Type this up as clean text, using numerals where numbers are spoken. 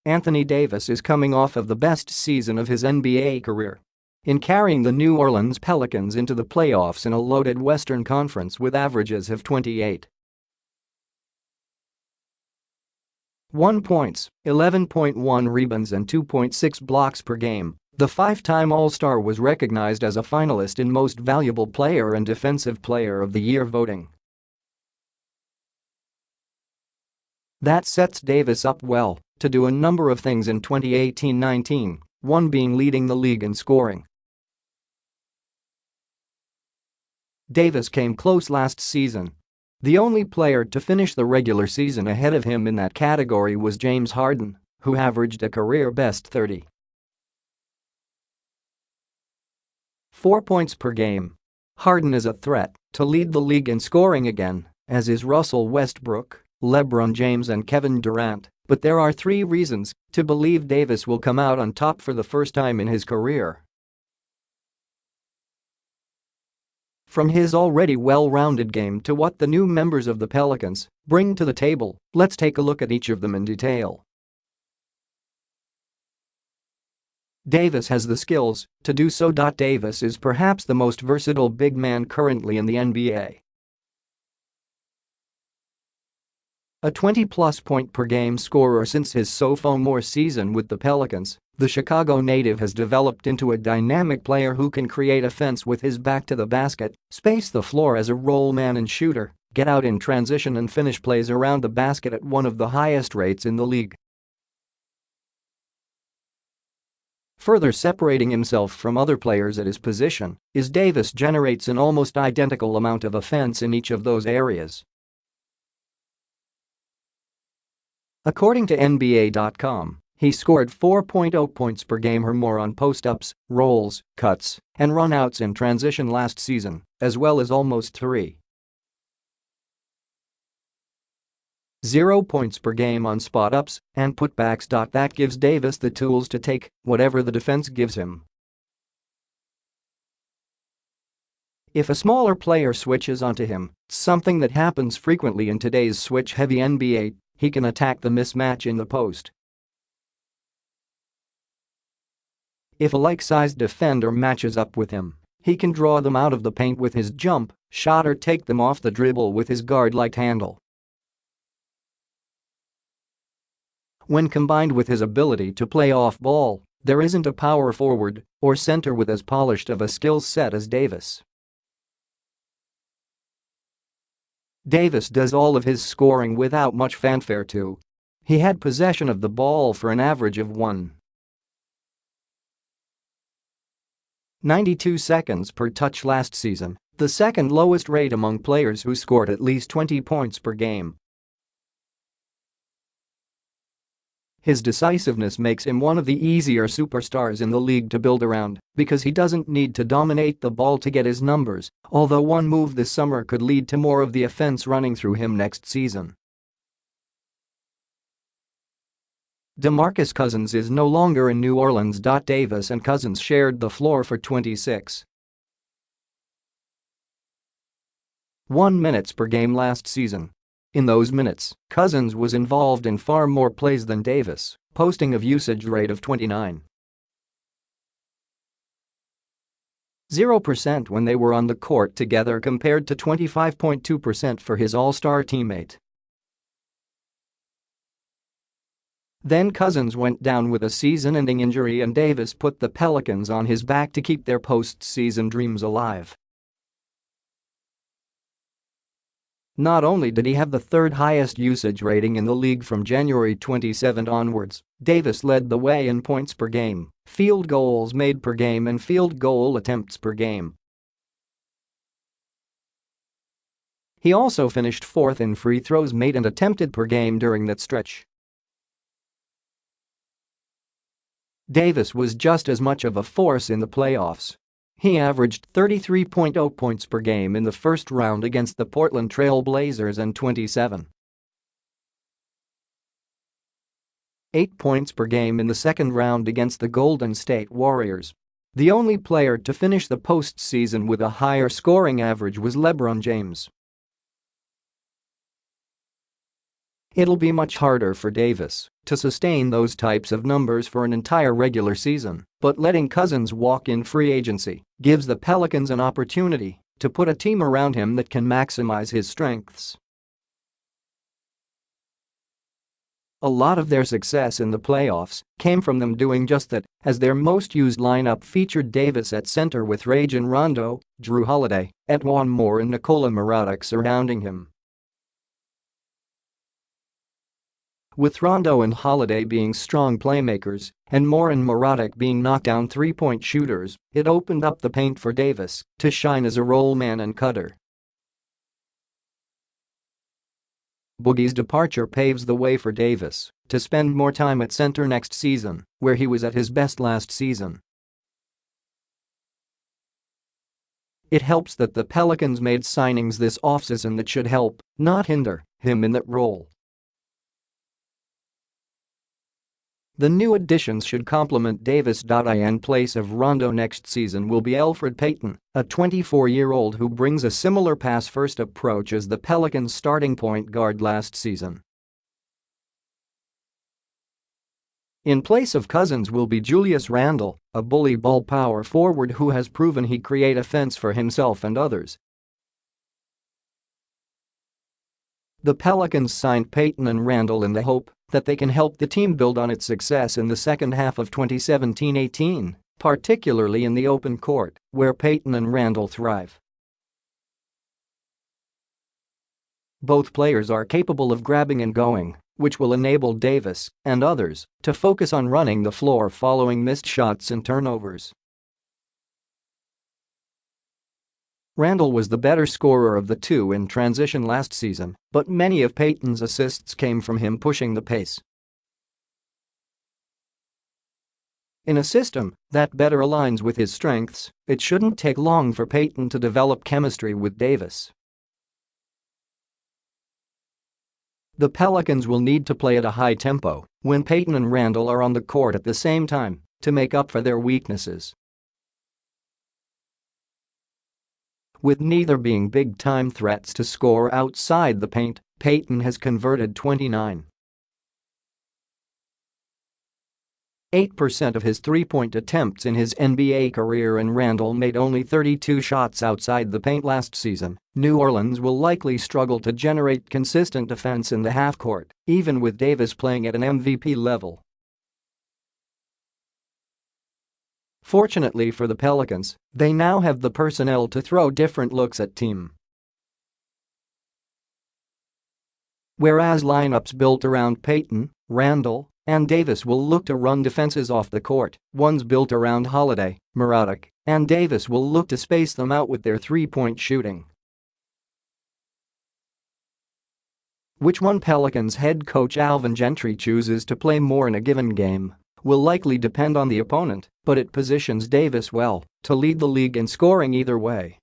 Anthony Davis is coming off of the best season of his NBA career. In carrying the New Orleans Pelicans into the playoffs in a loaded Western Conference with averages of 28.1 points, 11.1 rebounds and 2.6 blocks per game, the five-time All-Star was recognized as a finalist in Most Valuable Player and Defensive Player of the Year voting. That sets Davis up well to do a number of things in 2018-19, one being leading the league in scoring. Davis came close last season. The only player to finish the regular season ahead of him in that category was James Harden, who averaged a career-best 30.4 points per game. Harden is a threat to lead the league in scoring again, as is Russell Westbrook, LeBron James and Kevin Durant, but there are three reasons to believe Davis will come out on top for the first time in his career. From his already well-rounded game to what the new members of the Pelicans bring to the table, let's take a look at each of them in detail. Davis has the skills to do so. Davis is perhaps the most versatile big man currently in the NBA. A 20-plus point per game scorer since his sophomore season with the Pelicans, the Chicago native has developed into a dynamic player who can create offense with his back to the basket, space the floor as a roll man and shooter, get out in transition and finish plays around the basket at one of the highest rates in the league. Further separating himself from other players at his position is Davis generates an almost identical amount of offense in each of those areas. According to NBA.com, he scored 4.0 points per game or more on post-ups, rolls, cuts, and run-outs in transition last season, as well as almost 3.0 points per game on spot-ups and putbacks. That gives Davis the tools to take whatever the defense gives him. If a smaller player switches onto him, something that happens frequently in today's switch-heavy NBA, he can attack the mismatch in the post. If a like-sized defender matches up with him, he can draw them out of the paint with his jump shot or take them off the dribble with his guard-like handle. When combined with his ability to play off-ball, there isn't a power forward or center with as polished of a skill set as Davis. Davis does all of his scoring without much fanfare too. He had possession of the ball for an average of 1.92 seconds per touch last season, the second lowest rate among players who scored at least 20 points per game. His decisiveness makes him one of the easier superstars in the league to build around because he doesn't need to dominate the ball to get his numbers, although one move this summer could lead to more of the offense running through him next season. DeMarcus Cousins is no longer in New Orleans. Davis and Cousins shared the floor for 26.1 minutes per game last season. In those minutes, Cousins was involved in far more plays than Davis, posting a usage rate of 29.0% when they were on the court together compared to 25.2% for his All-Star teammate. Then Cousins went down with a season-ending injury and Davis put the Pelicans on his back to keep their postseason dreams alive. Not only did he have the third highest usage rating in the league from January 27 onwards, Davis led the way in points per game, field goals made per game and field goal attempts per game. He also finished fourth in free throws made and attempted per game during that stretch. Davis was just as much of a force in the playoffs. He averaged 33.0 points per game in the first round against the Portland Trail Blazers and 27.8 points per game in the second round against the Golden State Warriors. The only player to finish the postseason with a higher scoring average was LeBron James. It'll be much harder for Davis to sustain those types of numbers for an entire regular season, but letting Cousins walk in free agency gives the Pelicans an opportunity to put a team around him that can maximize his strengths. A lot of their success in the playoffs came from them doing just that, as their most used lineup featured Davis at center with Rajon Rondo, Jrue Holiday, Etuan Moore and Nikola Mirotic surrounding him. With Rondo and Holiday being strong playmakers and Moore and Mirotic being knockdown three-point shooters, it opened up the paint for Davis to shine as a roll man and cutter. Boogie's departure paves the way for Davis to spend more time at center next season, where he was at his best last season. It helps that the Pelicans made signings this offseason that should help, not hinder, him in that role. The new additions should complement Davis. In place of Rondo next season will be Elfrid Payton, a 24-year-old who brings a similar pass-first approach as the Pelicans' starting point guard last season. In place of Cousins will be Julius Randle, a bully ball power forward who has proven he create offense for himself and others. The Pelicans signed Payton and Randle in the hope that they can help the team build on its success in the second half of 2017-18, particularly in the open court, where Payton and Randle thrive. Both players are capable of grabbing and going, which will enable Davis and others to focus on running the floor following missed shots and turnovers. Randle was the better scorer of the two in transition last season, but many of Payton's assists came from him pushing the pace. In a system that better aligns with his strengths, it shouldn't take long for Payton to develop chemistry with Davis. The Pelicans will need to play at a high tempo when Payton and Randle are on the court at the same time to make up for their weaknesses. With neither being big-time threats to score outside the paint, Payton has converted 29.8% of his three-point attempts in his NBA career, and Randle made only 32 shots outside the paint last season. New Orleans will likely struggle to generate consistent defense in the half-court, even with Davis playing at an MVP level. Fortunately for the Pelicans, they now have the personnel to throw different looks at team. Whereas lineups built around Payton, Randle, and Davis will look to run defenses off the court, ones built around Holiday, Mirotic, and Davis will look to space them out with their three-point shooting. Which one Pelicans head coach Alvin Gentry chooses to play more in a given game will likely depend on the opponent, but it positions Davis well to lead the league in scoring either way.